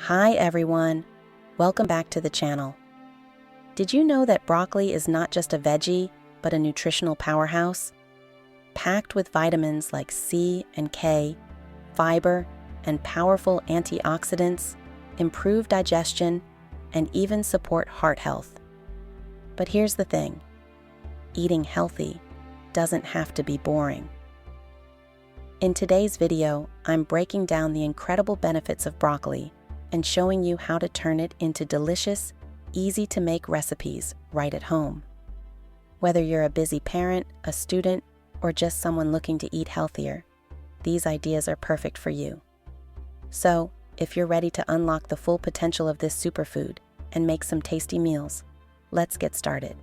Hi everyone, welcome back to the channel. Did you know that broccoli is not just a veggie, but a nutritional powerhouse? Packed with vitamins like C and K, fiber, and powerful antioxidants, improve digestion, and even support heart health. But here's the thing, eating healthy doesn't have to be boring. In today's video, I'm breaking down the incredible benefits of broccoli and showing you how to turn it into delicious, easy-to-make recipes right at home. Whether you're a busy parent, a student, or just someone looking to eat healthier, these ideas are perfect for you. So, if you're ready to unlock the full potential of this superfood and make some tasty meals, let's get started.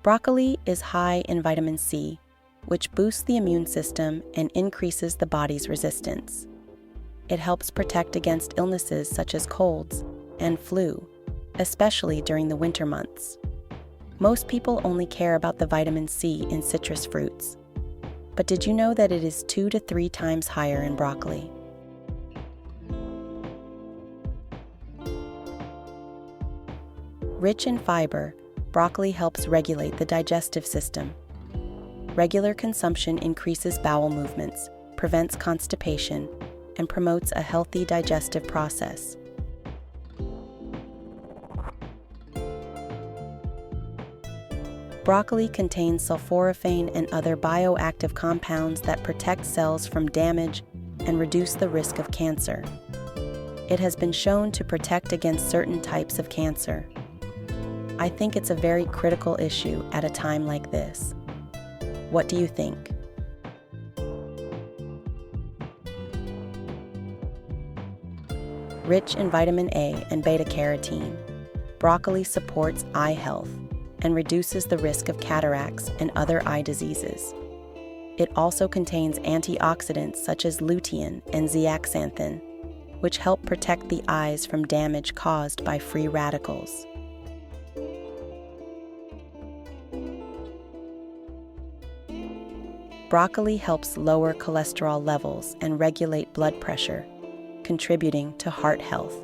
Broccoli is high in vitamin C, which boosts the immune system and increases the body's resistance. It helps protect against illnesses such as colds and flu, especially during the winter months. Most people only care about the vitamin C in citrus fruits, but did you know that it is 2 to 3 times higher in broccoli? Rich in fiber, broccoli helps regulate the digestive system. Regular consumption increases bowel movements, prevents constipation, and promotes a healthy digestive process. Broccoli contains sulforaphane and other bioactive compounds that protect cells from damage and reduce the risk of cancer. It has been shown to protect against certain types of cancer. I think it's a very critical issue at a time like this. What do you think? Rich in vitamin A and beta-carotene, broccoli supports eye health and reduces the risk of cataracts and other eye diseases. It also contains antioxidants such as lutein and zeaxanthin, which help protect the eyes from damage caused by free radicals. Broccoli helps lower cholesterol levels and regulate blood pressure, contributing to heart health.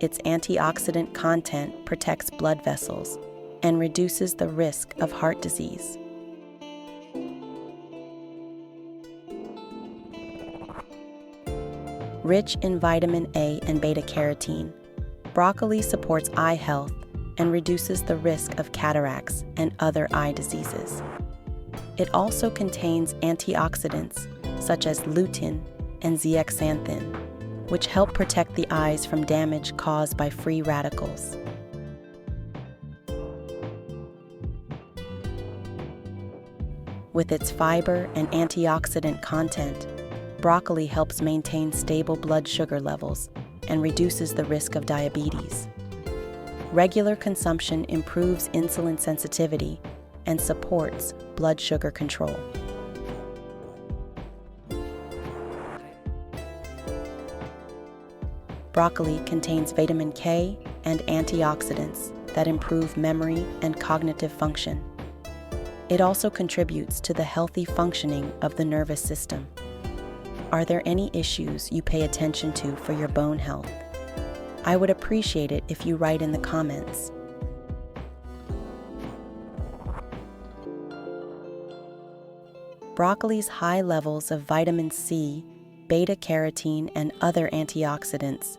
Its antioxidant content protects blood vessels and reduces the risk of heart disease. Rich in vitamin A and beta-carotene, broccoli supports eye health and reduces the risk of cataracts and other eye diseases. It also contains antioxidants such as lutein and zeaxanthin, which help protect the eyes from damage caused by free radicals. With its fiber and antioxidant content, broccoli helps maintain stable blood sugar levels and reduces the risk of diabetes. Regular consumption improves insulin sensitivity and supports blood sugar control. Broccoli contains vitamin K and antioxidants that improve memory and cognitive function. It also contributes to the healthy functioning of the nervous system. Are there any issues you pay attention to for your bone health? I would appreciate it if you write in the comments. Broccoli's high levels of vitamin C, beta-carotene, and other antioxidants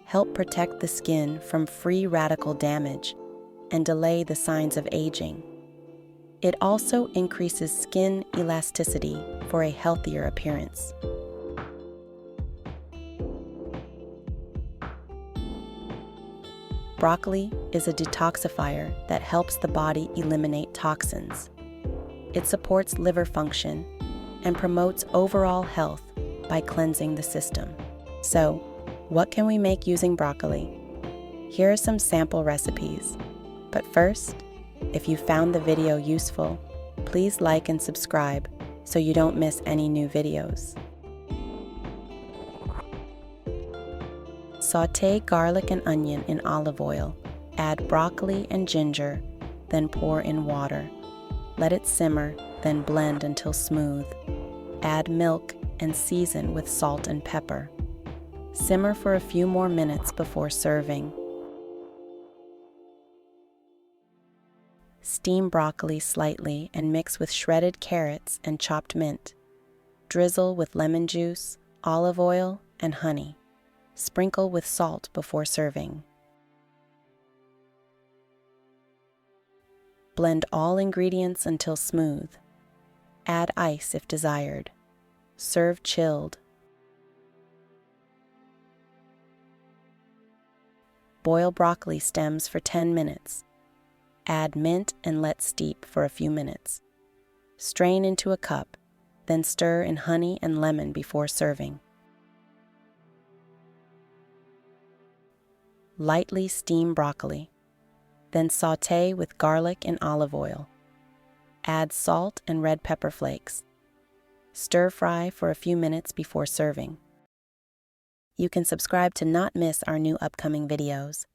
help protect the skin from free radical damage and delay the signs of aging. It also increases skin elasticity for a healthier appearance. Broccoli is a detoxifier that helps the body eliminate toxins. It supports liver function and promotes overall health by cleansing the system. So, what can we make using broccoli? Here are some sample recipes. But first, if you found the video useful, please like and subscribe so you don't miss any new videos. Sauté garlic and onion in olive oil. Add broccoli and ginger, then pour in water. Let it simmer, then blend until smooth. Add milk and season with salt and pepper. Simmer for a few more minutes before serving. Steam broccoli slightly and mix with shredded carrots and chopped mint. Drizzle with lemon juice, olive oil, and honey. Sprinkle with salt before serving. Blend all ingredients until smooth. Add ice if desired. Serve chilled. Boil broccoli stems for 10 minutes. Add mint and let steep for a few minutes. Strain into a cup, then stir in honey and lemon before serving. Lightly steam broccoli. Then sauté with garlic and olive oil. Add salt and red pepper flakes. Stir fry for a few minutes before serving. You can subscribe to not miss our new upcoming videos.